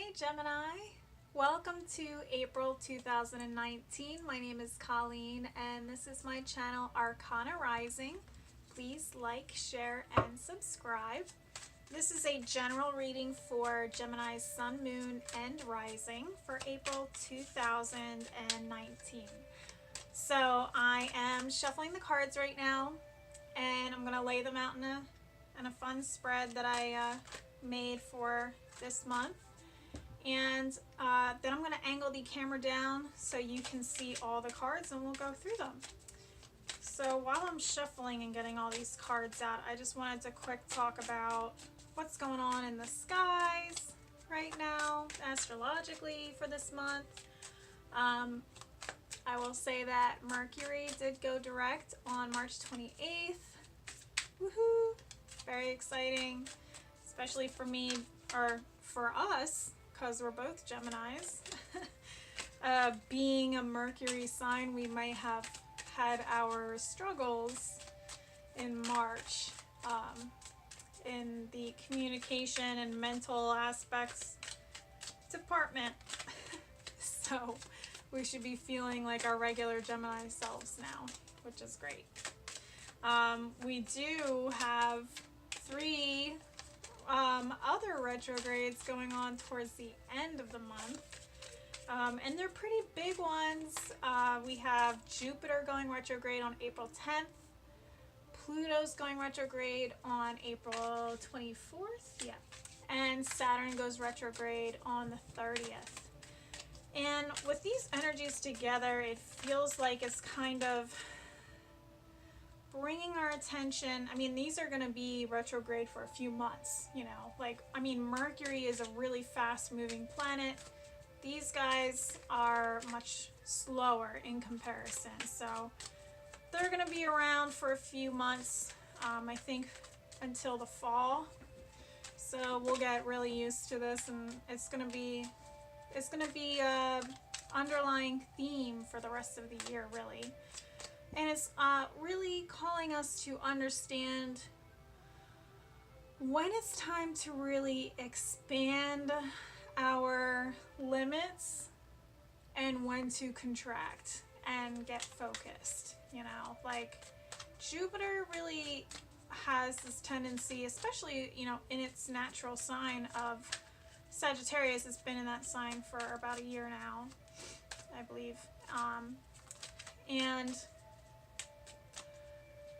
Hi Gemini, welcome to April 2019. My name is Colleen and this is my channel Arcana Rising. Please like, share, and subscribe. This is a general reading for Gemini's Sun, Moon, and Rising for April 2019. So I am shuffling the cards right now and I'm going to lay them out in a fun spread that I made for this month. And then I'm going to angle the camera down so you can see all the cards and we'll go through them. So while I'm shuffling and getting all these cards out, I just wanted to quick talk about what's going on in the skies right now, astrologically for this month. I will say that Mercury did go direct on March 28th. Woohoo! Very exciting, especially for me, or for us, because we're both Geminis. Being a Mercury sign, we might have had our struggles in March in the communication and mental aspects department. So we should be feeling like our regular Gemini selves now, which is great. We do have 3 other retrogrades going on towards the end of the month, and they're pretty big ones. We have Jupiter going retrograde on April 10th, Pluto's going retrograde on April 24th, yeah, and Saturn goes retrograde on the 30th. And with these energies together, it feels like it's kind of bringing our attention. I mean, these are going to be retrograde for a few months, you know, like, I mean, Mercury is a really fast moving planet. These guys are much slower in comparison. So they're going to be around for a few months, I think until the fall. So we'll get really used to this, and it's going to be a underlying theme for the rest of the year, really. And it's really calling us to understand when it's time to really expand our limits and when to contract and get focused. You know, like Jupiter really has this tendency, especially, you know, in its natural sign of Sagittarius. It's been in that sign for about a year now, I believe. And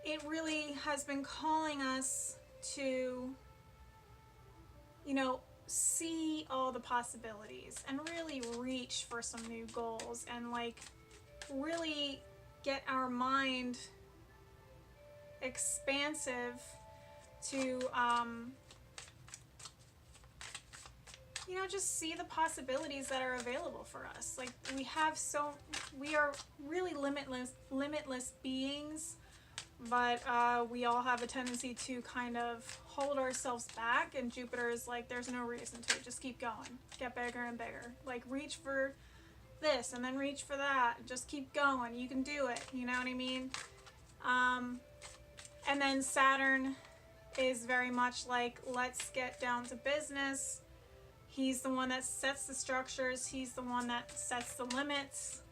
it really has been calling us to, you know, see all the possibilities and really reach for some new goals and like really get our mind expansive to you know, just see the possibilities that are available for us. Like we are really limitless beings, but we all have a tendency to kind of hold ourselves back, and Jupiter is like, there's no reason to, just keep going, get bigger and bigger, like reach for this and then reach for that, just keep going, you can do it, you know what I mean? And then Saturn is very much like, let's get down to business. He's the one that sets the structures, he's the one that sets the limits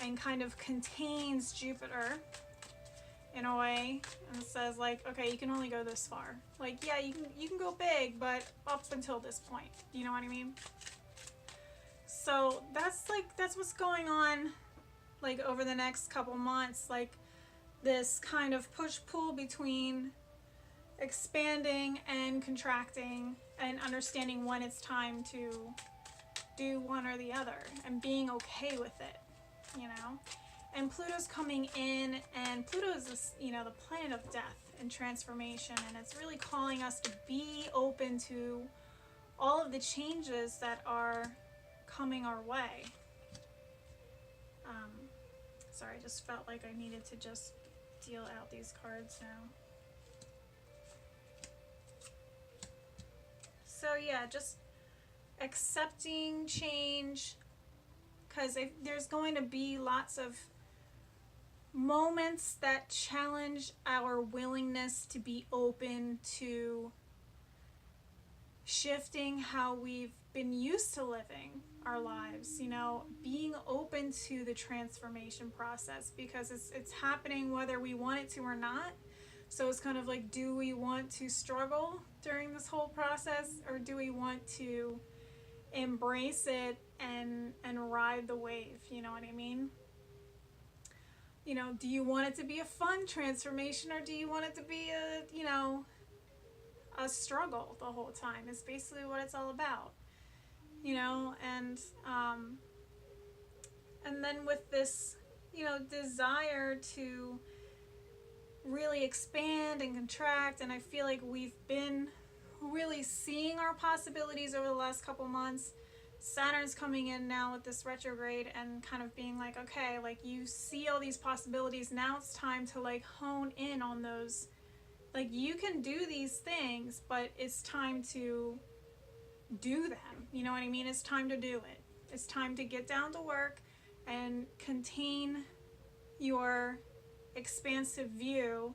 and kind of contains Jupiter in a way, and says like, okay, you can only go this far. Like, yeah, you can go big, but up until this point. You know what I mean? So that's what's going on like over the next couple months, like this kind of push-pull between expanding and contracting and understanding when it's time to do one or the other and being okay with it, you know? And Pluto's coming in, and Pluto is this, you know, the planet of death and transformation, and it's really calling us to be open to all of the changes that are coming our way. Sorry, I just felt like I needed to just deal out these cards now. So yeah, just accepting change, because there's going to be lots of moments that challenge our willingness to be open to shifting how we've been used to living our lives, you know, being open to the transformation process, because it's happening whether we want it to or not. So it's kind of like, do we want to struggle during this whole process, or do we want to embrace it and ride the wave? You know what I mean? You know, do you want it to be a fun transformation, or do you want it to be a struggle the whole time? Is basically what it's all about, you know. And then with this, you know, desire to really expand and contract, and I feel like we've been really seeing our possibilities over the last couple months. Saturn's coming in now with this retrograde and kind of being like, okay, like, you see all these possibilities, now it's time to like hone in on those. Like, you can do these things, but it's time to do them. You know what I mean? It's time to do it. It's time to get down to work and contain your expansive view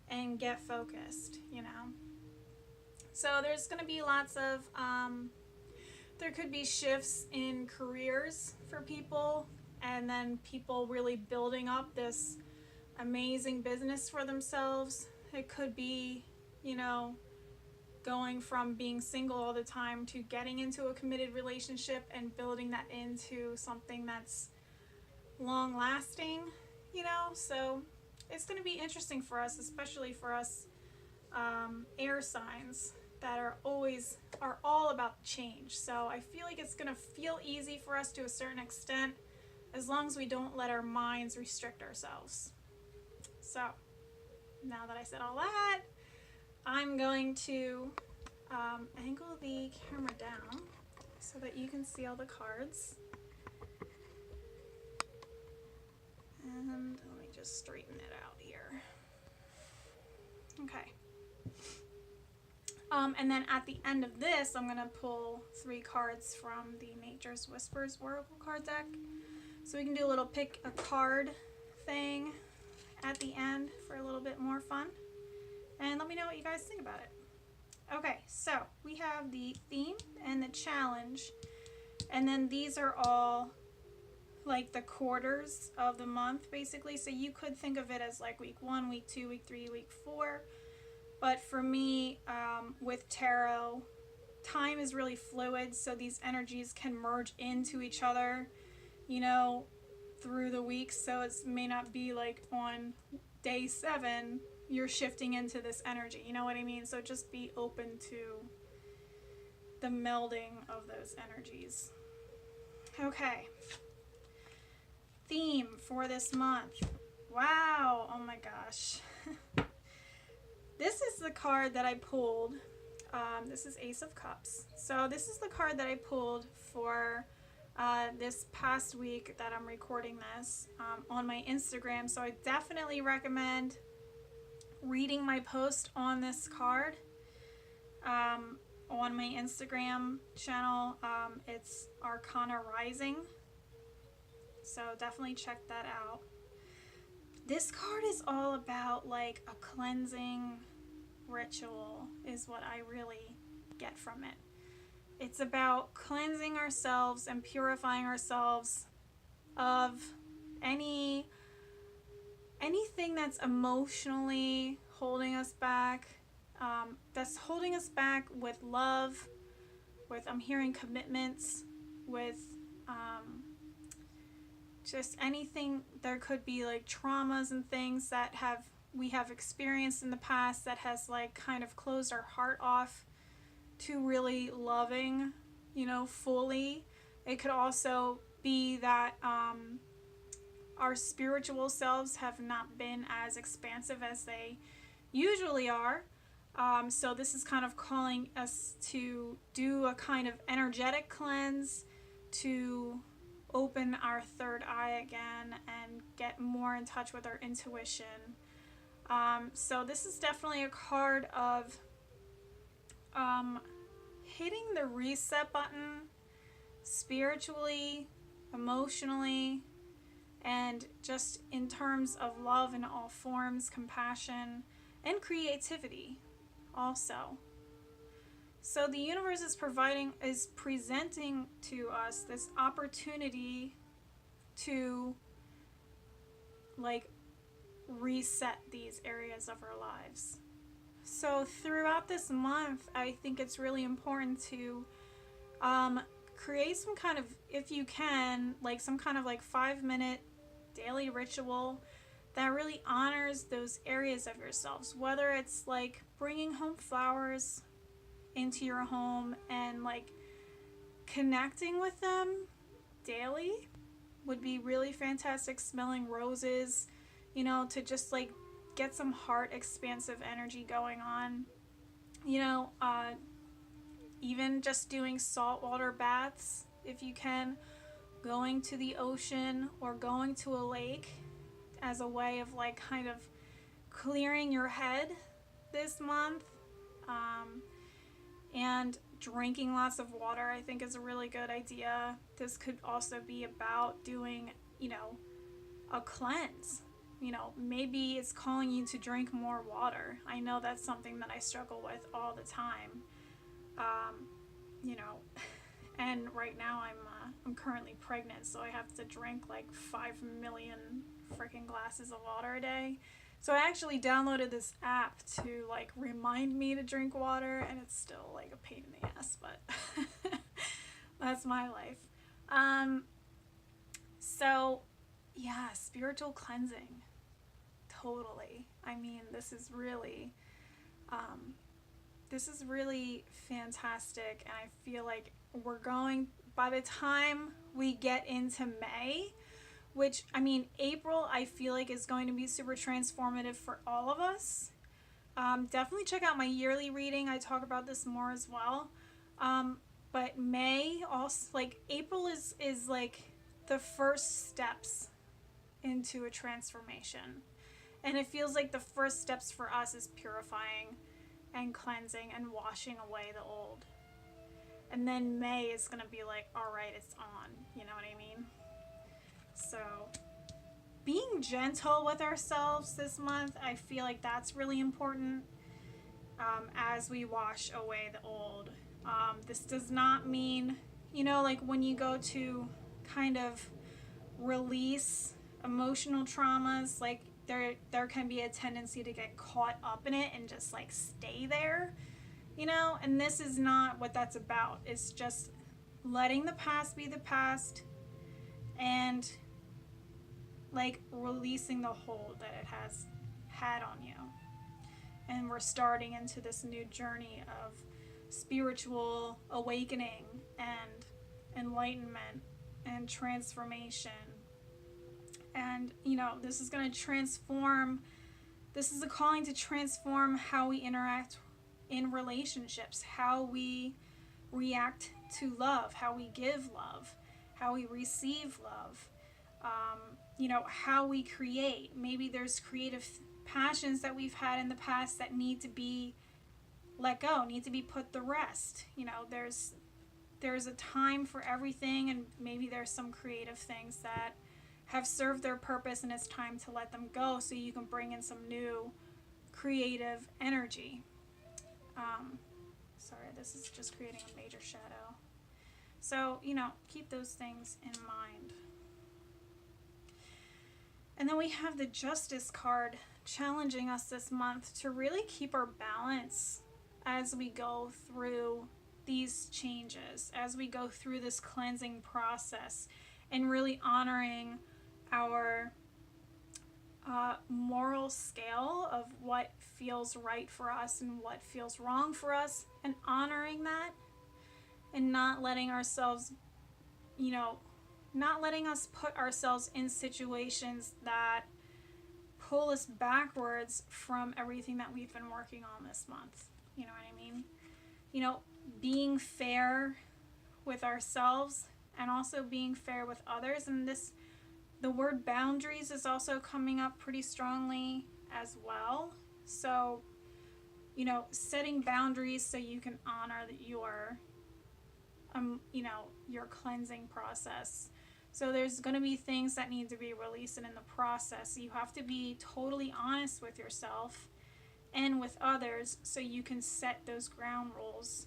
and get focused, you know? So there's going to be lots of, there could be shifts in careers for people, and then people really building up this amazing business for themselves. It could be, you know, going from being single all the time to getting into a committed relationship and building that into something that's long lasting, you know? So it's going to be interesting for us, especially for us air signs that are all about change. So I feel like it's going to feel easy for us to a certain extent, as long as we don't let our minds restrict ourselves. So now that I said all that, I'm going to angle the camera down so that you can see all the cards. And let me just straighten it out here. Okay. And then at the end of this, I'm going to pull 3 cards from the Nature's Whispers Oracle card deck. So we can do a little pick a card thing at the end for a little bit more fun. And let me know what you guys think about it. Okay, so we have the theme and the challenge. And then these are all like the quarters of the month, basically. So you could think of it as like week 1, week 2, week 3, week 4. But for me, with tarot, time is really fluid, so these energies can merge into each other, you know, through the weeks. So it may not be like on day 7, you're shifting into this energy, you know what I mean? So just be open to the melding of those energies. Okay. Theme for this month. Wow, oh my gosh. This is the card that I pulled. This is Ace of Cups. So this is the card that I pulled for this past week that I'm recording this on my Instagram. So I definitely recommend reading my post on this card on my Instagram channel. It's Arcana Rising. So definitely check that out. This card is all about like a cleansing ritual is what I really get from it. It's about cleansing ourselves and purifying ourselves of anything that's emotionally holding us back, that's holding us back with love, with, I'm hearing commitments, with just anything. There could be like traumas and things that we have experienced in the past that has like kind of closed our heart off to really loving, you know, fully. It could also be that our spiritual selves have not been as expansive as they usually are. So this is kind of calling us to do a kind of energetic cleanse, to open our third eye again and get more in touch with our intuition. So this is definitely a card of hitting the reset button spiritually, emotionally, and just in terms of love in all forms, compassion, and creativity also. So the universe is presenting to us this opportunity to like reset these areas of our lives. So throughout this month, I think it's really important to create some kind of, if you can, like some kind of like 5-minute daily ritual that really honors those areas of yourselves, whether it's like bringing home flowers into your home and like connecting with them daily would be really fantastic. Smelling roses, you know, to just like get some heart expansive energy going on, you know. Even just doing saltwater baths if you can, going to the ocean or going to a lake as a way of like kind of clearing your head this month. And drinking lots of water, I think, is a really good idea. This could also be about doing, you know, a cleanse. You know, maybe it's calling you to drink more water. I know that's something that I struggle with all the time. You know, and right now I'm currently pregnant, so I have to drink like 5 million freaking glasses of water a day. So I actually downloaded this app to like remind me to drink water, and it's still like a pain in the ass, but that's my life. So yeah, spiritual cleansing. Totally. I mean, this is really fantastic, and I feel like we're going, by the time we get into May, which, I mean, April I feel like is going to be super transformative for all of us. Definitely check out my yearly reading. I talk about this more as well. But May also, like April is like the first steps into a transformation. And it feels like the first steps for us is purifying and cleansing and washing away the old. And then May is going to be like, all right, it's on. You know what I mean? So being gentle with ourselves this month, I feel like that's really important as we wash away the old. This does not mean, you know, like when you go to kind of release emotional traumas, like there can be a tendency to get caught up in it and just like stay there, you know. And this is not what that's about. It's just letting the past be the past and like releasing the hold that it has had on you. And we're starting into this new journey of spiritual awakening and enlightenment and transformation. And, you know, this is going to transform, this is a calling to transform how we interact in relationships, how we react to love, how we give love, how we receive love, you know, how we create. Maybe there's creative passions that we've had in the past that need to be let go, need to be put to rest. You know, there's a time for everything, and maybe there's some creative things that have served their purpose and it's time to let them go so you can bring in some new creative energy. Sorry, this is just creating a major shadow. So, you know, keep those things in mind. And then we have the Justice card challenging us this month to really keep our balance as we go through these changes, as we go through this cleansing process, and really honoring our moral scale of what feels right for us and what feels wrong for us, and honoring that, and not letting ourselves, you know, not letting us put ourselves in situations that pull us backwards from everything that we've been working on this month. You know what I mean? You know, being fair with ourselves and also being fair with others. And the word boundaries is also coming up pretty strongly as well. So, you know, setting boundaries so you can honor your, you know, your cleansing process. So there's going to be things that need to be released, and in the process, you have to be totally honest with yourself and with others so you can set those ground rules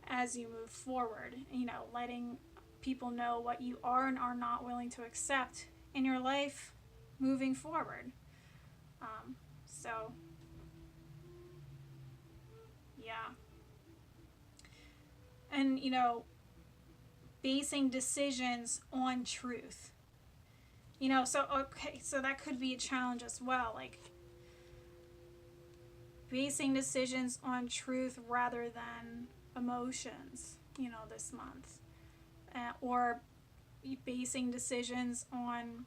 as you move forward, you know, letting people know what you are and are not willing to accept in your life moving forward. So yeah. And, you know, basing decisions on truth. You know, so, okay, so that could be a challenge as well. Like, basing decisions on truth rather than emotions, you know, this month. Or basing decisions on,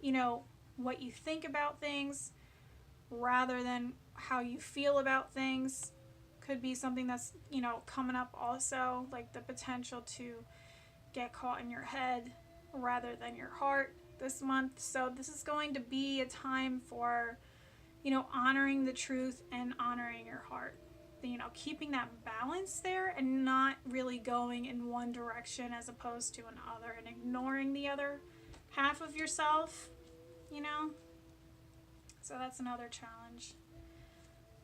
you know, what you think about things rather than how you feel about things could be something that's, you know, coming up also, like the potential to get caught in your head rather than your heart this month. So this is going to be a time for, you know, honoring the truth and honoring your heart. You know, keeping that balance there and not really going in one direction as opposed to another, and ignoring the other half of yourself, you know. So that's another challenge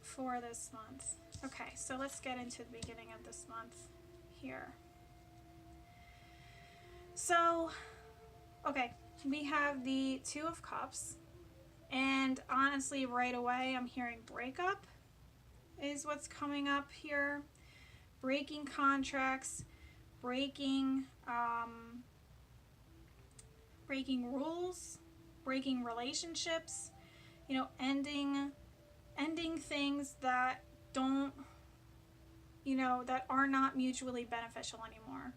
for this month. Okay, so let's get into the beginning of this month here. So, okay, we have the Two of Cups, and honestly, right away, I'm hearing breakup is what's coming up here. Breaking contracts, breaking rules, breaking relationships, you know, ending things that don't, you know, that are not mutually beneficial anymore.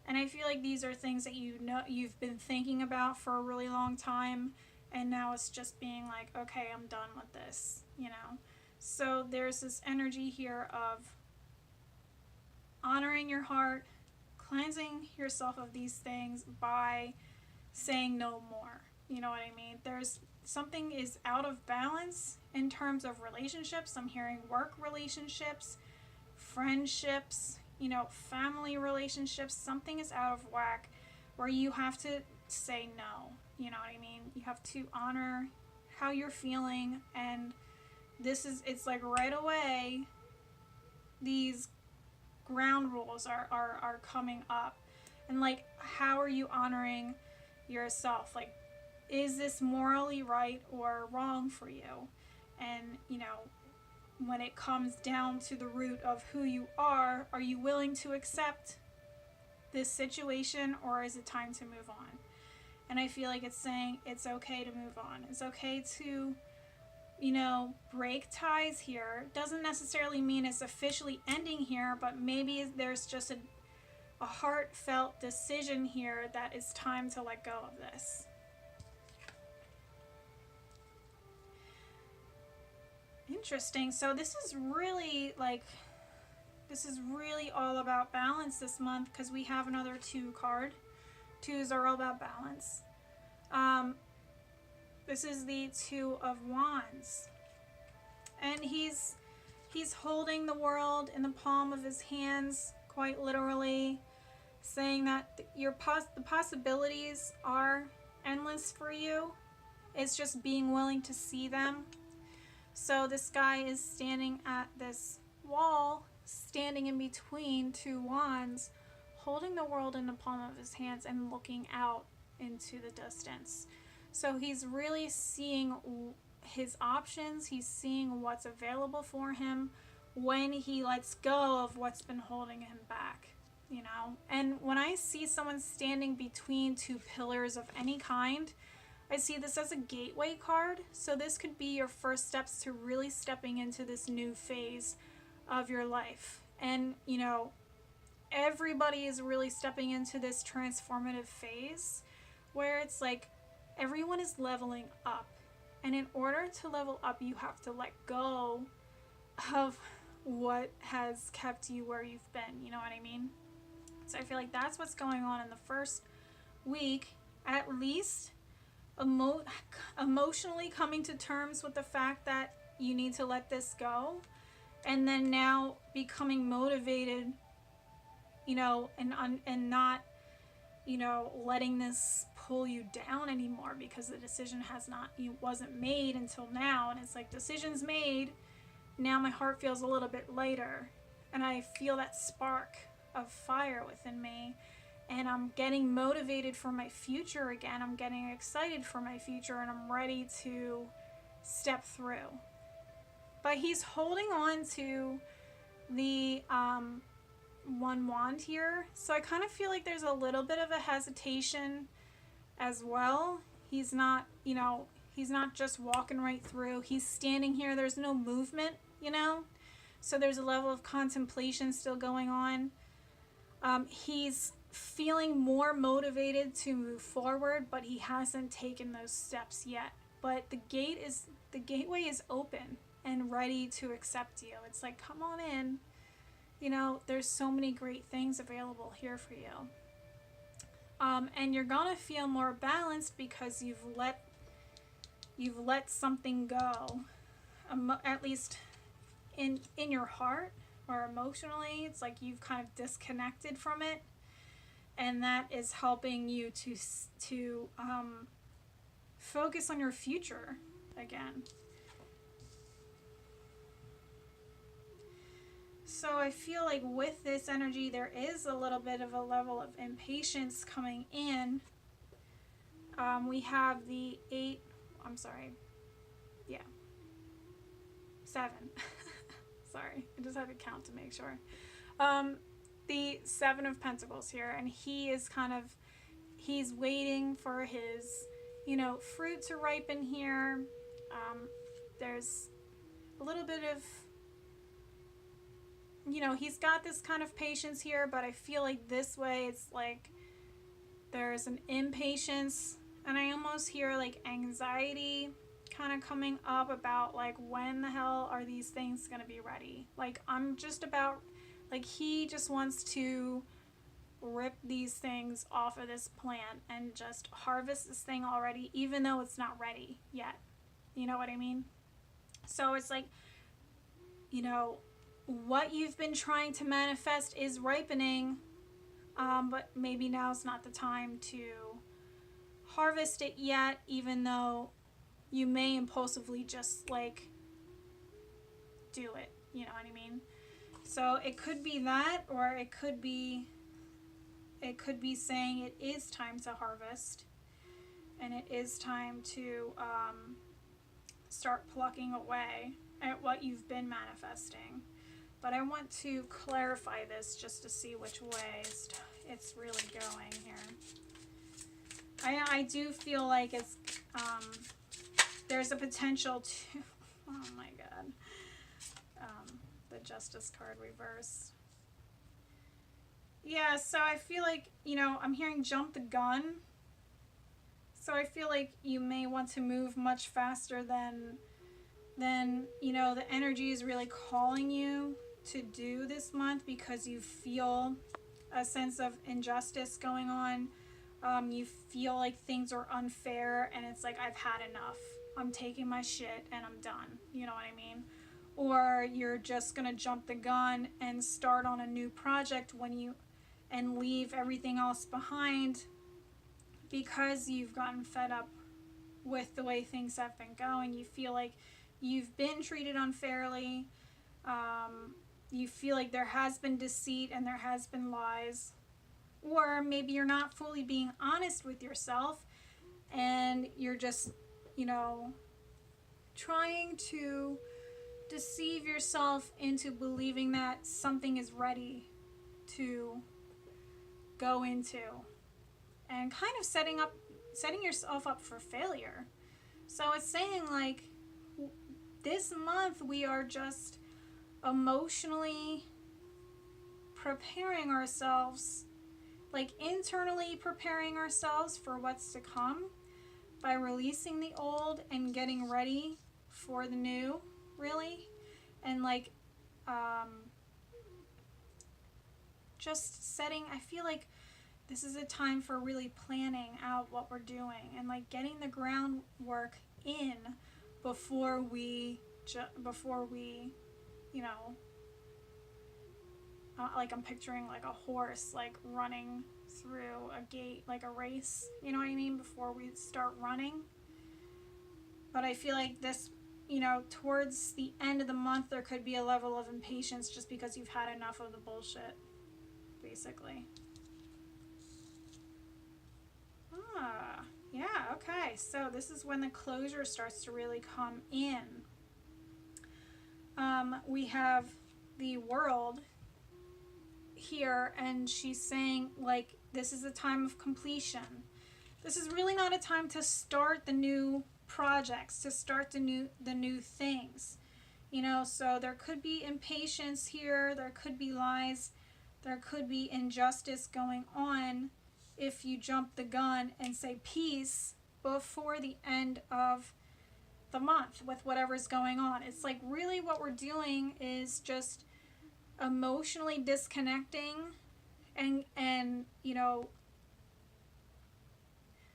And I feel like these are things that, you know, you've been thinking about for a really long time, and now it's just being like, okay, I'm done with this, you know. So there's this energy here of honoring your heart, cleansing yourself of these things by saying no more. You know what I mean? There's something is out of balance in terms of relationships. I'm hearing work relationships, friendships, you know, family relationships. Something is out of whack where you have to say no. You know what I mean? You have to honor how you're feeling, and it's like right away these ground rules are coming up. And like, how are you honoring yourself? Like, is this morally right or wrong for you? And, you know, when it comes down to the root of who you are you willing to accept this situation, or is it time to move on? And I feel like it's saying it's okay to move on. It's okay to, you know, break ties here. Doesn't necessarily mean it's officially ending here, but maybe there's just a heartfelt decision here that it's time to let go of this. Interesting. So this is really all about balance this month, because we have another 2 card. 2s are all about balance. This is the 2 of Wands, and he's holding the world in the palm of his hands, quite literally, saying that the possibilities are endless for you. It's just being willing to see them. So this guy is standing at this wall, standing in between 2 wands, holding the world in the palm of his hands and looking out into the distance. So he's really seeing his options. He's seeing what's available for him when he lets go of what's been holding him back, you know. And when I see someone standing between 2 pillars of any kind, I see this as a gateway card. So this could be your first steps to really stepping into this new phase of your life. And, you know, everybody is really stepping into this transformative phase where it's like everyone is leveling up. And in order to level up, you have to let go of what has kept you where you've been. You know what I mean? So I feel like that's what's going on in the first week, at least. Emotionally coming to terms with the fact that you need to let this go, and then now becoming motivated, you know, and not, you know, letting this pull you down anymore, because the decision wasn't made until now, and it's like, decisions made, now my heart feels a little bit lighter, and I feel that spark of fire within me, and I'm getting motivated for my future again. I'm getting excited for my future, and I'm ready to step through. But he's holding on to the one wand here, so I kind of feel like there's a little bit of a hesitation as well. He's not, you know, he's not just walking right through. He's standing here. There's no movement, you know? So there's a level of contemplation still going on. He's feeling more motivated to move forward, but he hasn't taken those steps yet. But the gateway is open and ready to accept you. It's like, come on in. You know, there's so many great things available here for you. And you're gonna feel more balanced because you've let something go, at least in your heart or emotionally. It's like you've kind of disconnected from it, and that is helping you to focus on your future again. So I feel like with this energy, there is a little bit of a level of impatience coming in. We have the 7. Sorry, I just had to count to make sure. The 7 of Pentacles here, and he's waiting for his, you know, fruit to ripen here. There's a little bit of, you know, he's got this kind of patience here, but I feel like this way it's like there's an impatience, and I almost hear like anxiety kind of coming up about like, when the hell are these things gonna be ready? Like, I'm just about, like, he just wants to rip these things off of this plant and just harvest this thing already, even though it's not ready yet. You know what I mean? So it's like, you know, what you've been trying to manifest is ripening, but maybe now's not the time to harvest it yet, even though you may impulsively just like do it. You know what I mean? So it could be that, or it could be saying it is time to harvest, and it is time to start plucking away at what you've been manifesting. But I want to clarify this just to see which way it's really going here. I do feel like it's there's a potential to, oh my god, the Justice card reversed. Yeah, so I feel like, you know, I'm hearing jump the gun. So I feel like you may want to move much faster than you know, the energy is really calling you to do this month, because you feel a sense of injustice going on. You feel like things are unfair, and it's like, I've had enough. I'm taking my shit and I'm done. You know what I mean? Or you're just gonna jump the gun and start on a new project and leave everything else behind, because you've gotten fed up with the way things have been going. You feel like you've been treated unfairly. You feel like there has been deceit and there has been lies. Or maybe you're not fully being honest with yourself, and you're just, you know, trying to deceive yourself into believing that something is ready to go into, and kind of setting yourself up for failure. So it's saying like, this month we are just emotionally preparing ourselves, like internally preparing ourselves for what's to come, by releasing the old and getting ready for the new, really. And like just setting, I feel like this is a time for really planning out what we're doing, and like getting the groundwork in before we you know, like I'm picturing like a horse like running through a gate, like a race, you know what I mean, before we start running. But I feel like this you know, towards the end of the month, there could be a level of impatience just because you've had enough of the bullshit, basically. Ah, yeah, okay. So this is when the closure starts to really come in. We have the World here, and she's saying, like, this is a time of completion. This is really not a time to start the new projects, to start the new things. You know, so there could be impatience here, there could be lies, there could be injustice going on if you jump the gun and say peace before the end of the month with whatever's going on. It's like really what we're doing is just emotionally disconnecting and you know,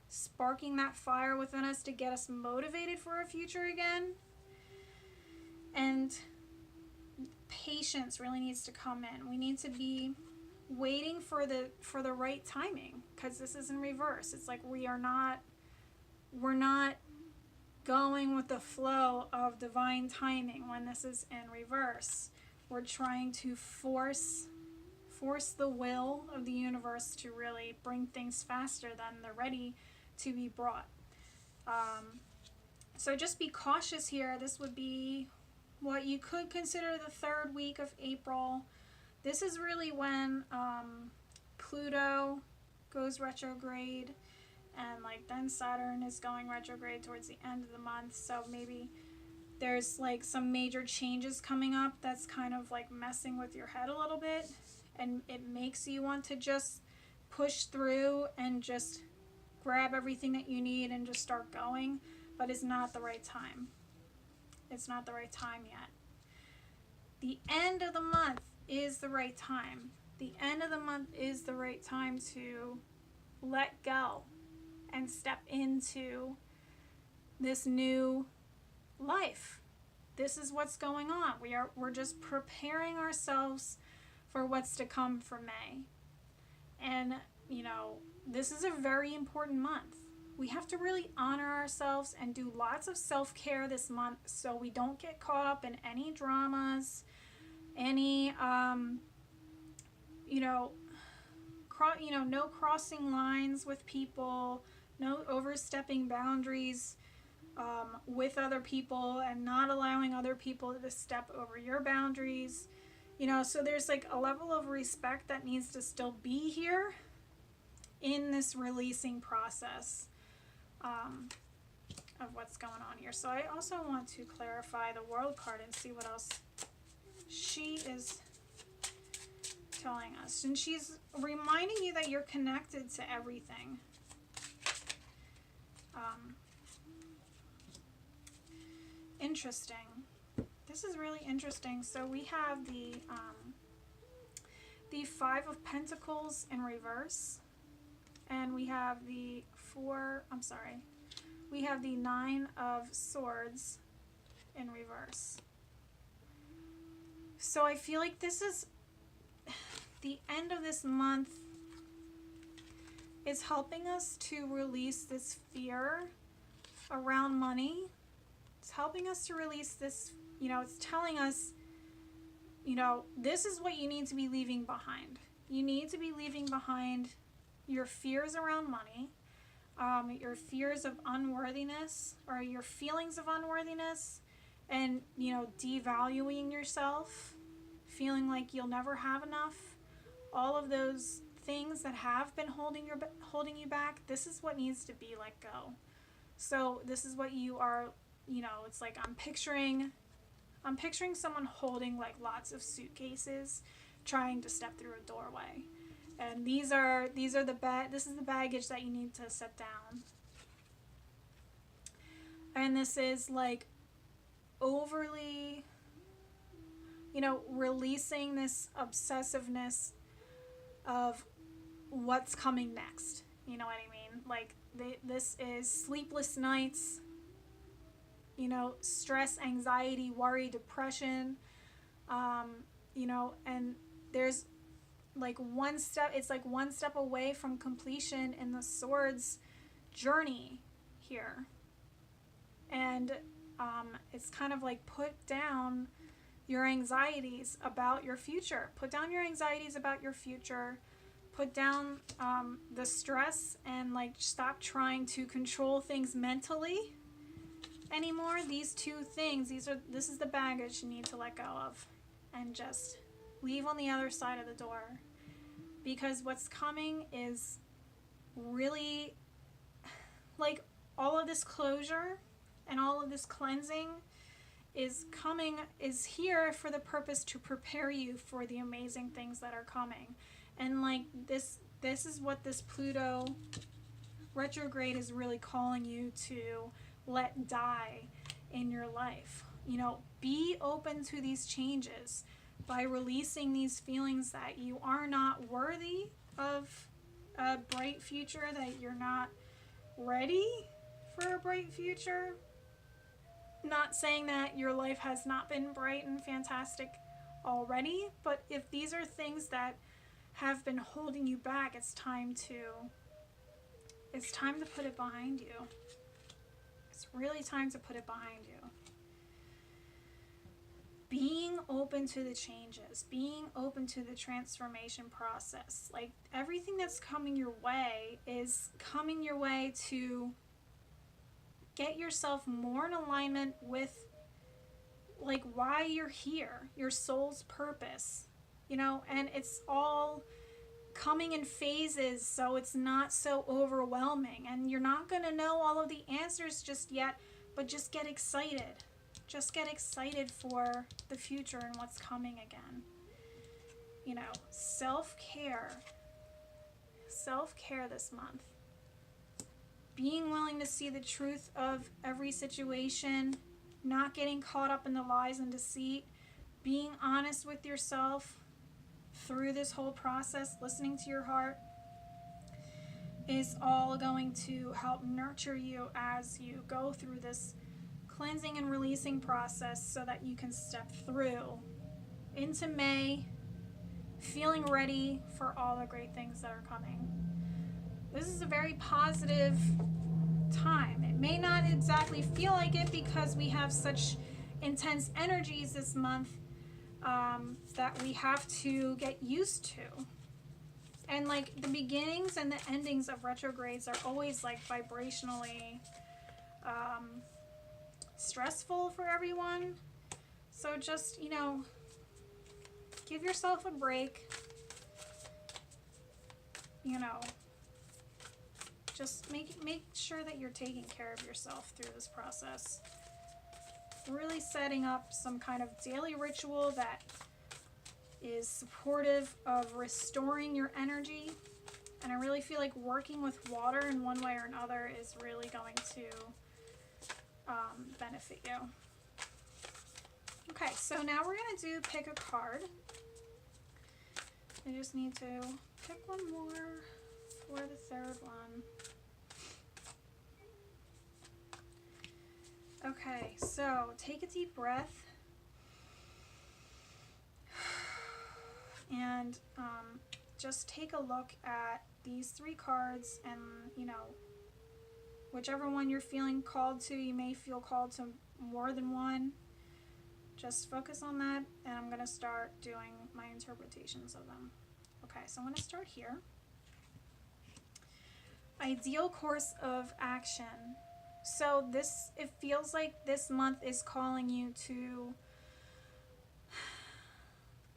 sparking that fire within us to get us motivated for a future again. And patience really needs to come in. We need to be waiting for the right timing, because this is in reverse. It's like we're not going with the flow of divine timing when this is in reverse. We're trying to force the will of the universe to really bring things faster than they're ready to be brought. So just be cautious here. This would be what you could consider the third week of April. This is really when Pluto goes retrograde, and like then Saturn is going retrograde towards the end of the month. So maybe there's like some major changes coming up that's kind of like messing with your head a little bit, and it makes you want to just push through and just grab everything that you need and just start going, but it's not the right time. It's not the right time yet. The end of the month is the right time. The end of the month is the right time to let go and step into this new life. This is what's going on. We're just preparing ourselves for what's to come for May. And, you know, this is a very important month. We have to really honor ourselves and do lots of self-care this month so we don't get caught up in any dramas, any, no crossing lines with people, no overstepping boundaries with other people, and not allowing other people to step over your boundaries. You know, so there's like a level of respect that needs to still be here in this releasing process of what's going on here. So I also want to clarify the World card and see what else she is telling us. And she's reminding you that you're connected to everything. Interesting. This is really interesting. So we have the Five of Pentacles in reverse, and we have the we have the Nine of Swords in reverse. So I feel like this is the end of this month is helping us to release this fear around money. It's helping us to release this, you know, it's telling us, you know, this is what you need to be leaving behind. You need to be leaving behind your fears around money, your fears of unworthiness, or your feelings of unworthiness, and, you know, devaluing yourself, feeling like you'll never have enough. All of those things that have been holding you back, this is what needs to be let go. So this is what you are, you know, it's like I'm picturing someone holding like lots of suitcases trying to step through a doorway. And this is the baggage that you need to set down. And this is like overly, you know, releasing this obsessiveness of what's coming next. You know what I mean? Like this is sleepless nights, you know, stress, anxiety, worry, depression, you know, and there's like it's like one step away from completion in the Swords journey here. And It's kind of like put down your anxieties about your future. Put down your anxieties about your future. Put down the stress, and like stop trying to control things mentally anymore. These two things, this is the baggage you need to let go of and just leave on the other side of the door, because what's coming is really like all of this closure and all of this cleansing is here for the purpose to prepare you for the amazing things that are coming. And like this is what this Pluto retrograde is really calling you to let die in your life. You know, be open to these changes by releasing these feelings that you are not worthy of a bright future, that you're not ready for a bright future. Not saying that your life has not been bright and fantastic already, but if these are things that have been holding you back, it's time to put it behind you. It's really time to put it behind you. Being open to the changes, being open to the transformation process. Like everything that's coming your way is coming your way to get yourself more in alignment with like why you're here, your soul's purpose, you know, and it's all coming in phases, so it's not so overwhelming, and you're not going to know all of the answers just yet, but just get excited. Just get excited for the future and what's coming again. You know, self-care this month. Being willing to see the truth of every situation, not getting caught up in the lies and deceit, being honest with yourself through this whole process, listening to your heart, is all going to help nurture you as you go through this cleansing and releasing process, so that you can step through into May feeling ready for all the great things that are coming. This is a very positive time. It may not exactly feel like it because we have such intense energies this month that we have to get used to. And like the beginnings and the endings of retrogrades are always like vibrationally stressful for everyone. So just, you know, give yourself a break. You know, just make sure that you're taking care of yourself through this process. Really setting up some kind of daily ritual that is supportive of restoring your energy. And I really feel like working with water in one way or another is really going to benefit you. Okay, so now we're going to do pick a card. I just need to pick one more for the third one. Okay, so take a deep breath and just take a look at these three cards, and you know, whichever one you're feeling called to, you may feel called to more than one. Just focus on that, and I'm going to start doing my interpretations of them. Okay, so I'm going to start here. Ideal course of action. So this, it feels like this month is calling you to,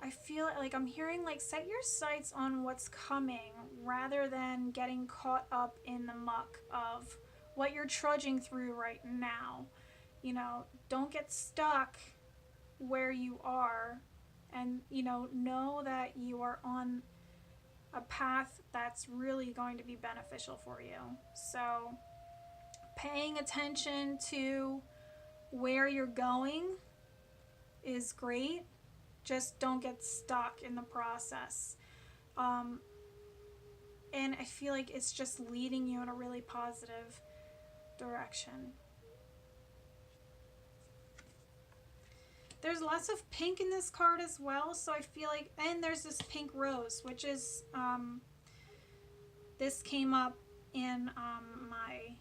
I feel like I'm hearing like set your sights on what's coming rather than getting caught up in the muck of what you're trudging through right now. You know, don't get stuck where you are, and you know that you are on a path that's really going to be beneficial for you. So paying attention to where you're going is great. Just don't get stuck in the process. And I feel like it's just leading you in a really positive direction. There's lots of pink in this card as well, so I feel like, and there's this pink rose, which is, this came up in my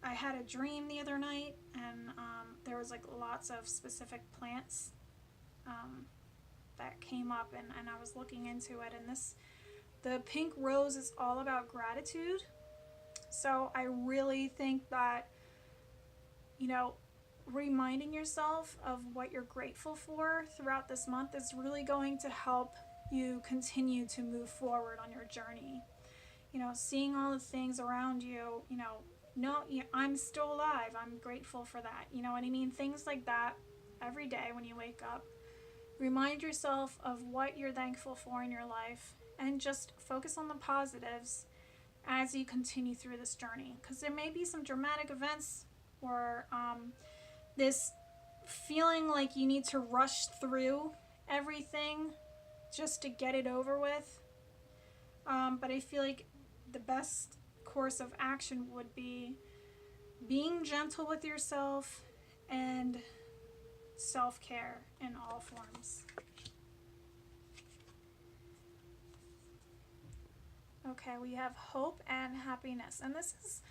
I had a dream the other night, and there was like lots of specific plants that came up, and I was looking into it, and the pink rose is all about gratitude. So I really think that, you know, reminding yourself of what you're grateful for throughout this month is really going to help you continue to move forward on your journey. You know, seeing all the things around you, you know, no, I'm still alive, I'm grateful for that. You know what I mean? Things like that every day when you wake up. Remind yourself of what you're thankful for in your life and just focus on the positives as you continue through this journey. Because there may be some dramatic events or this feeling like you need to rush through everything just to get it over with. But I feel like the best course of action would be being gentle with yourself and self-care in all forms. Okay, we have hope and happiness. And this is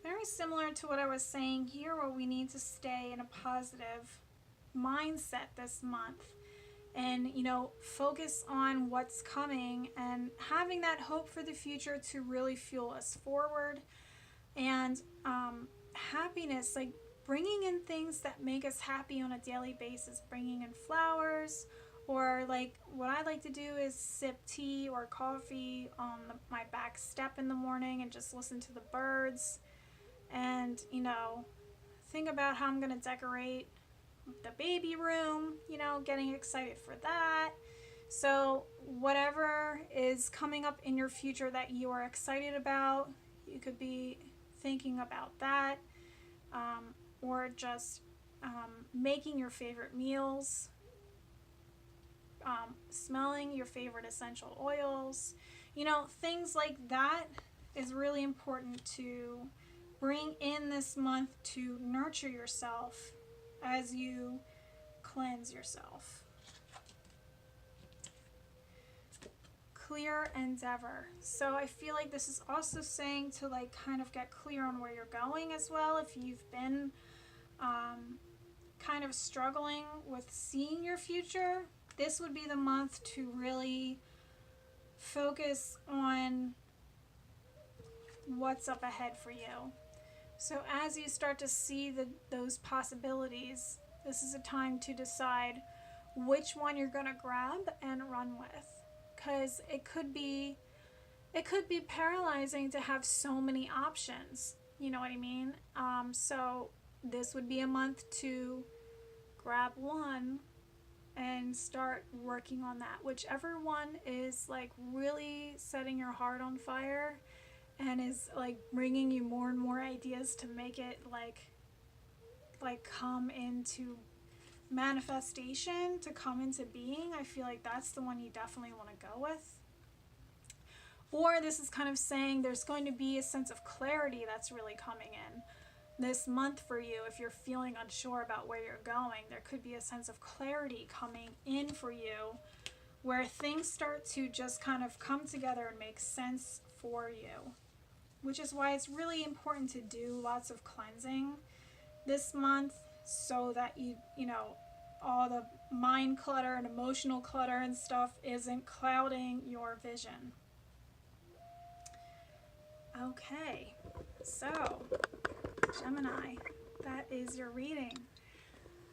very similar to what I was saying here, where we need to stay in a positive mindset this month and, you know, focus on what's coming and having that hope for the future to really fuel us forward. And happiness, like bringing in things that make us happy on a daily basis, bringing in flowers, or like what I like to do is sip tea or coffee on my back step in the morning and just listen to the birds and, you know, think about how I'm going to decorate the baby room, you know, getting excited for that. So whatever is coming up in your future that you are excited about, you could be thinking about that, or just making your favorite meals, smelling your favorite essential oils, you know, things like that is really important to bring in this month to nurture yourself as you cleanse yourself. Clear endeavor. So I feel like this is also saying to like kind of get clear on where you're going as well. If you've been kind of struggling with seeing your future, this would be the month to really focus on what's up ahead for you. So as you start to see those possibilities, this is a time to decide which one you're going to grab and run with. Because it could be paralyzing to have so many options. You know what I mean? So this would be a month to grab one and start working on that. Whichever one is like really setting your heart on fire and is like bringing you more and more ideas to make it like come into manifestation, to come into being, I feel like that's the one you definitely want to go with. Or this is kind of saying there's going to be a sense of clarity that's really coming in this month for you. If you're feeling unsure about where you're going, there could be a sense of clarity coming in for you where things start to just kind of come together and make sense for you, which is why it's really important to do lots of cleansing this month so that you know, all the mind clutter and emotional clutter and stuff isn't clouding your vision. Okay, so Gemini, that is your reading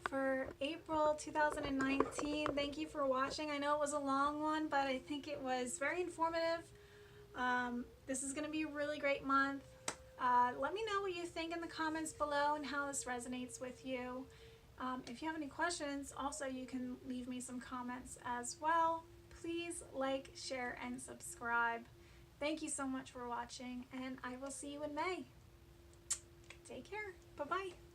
for April 2019. Thank you for watching. I know it was a long one, but I think it was very informative. This is going to be a really great month. Let me know what you think in the comments below and how this resonates with you. If you have any questions, also you can leave me some comments as well. Please like, share, and subscribe. Thank you so much for watching, and I will see you in May. Take care. Bye-bye.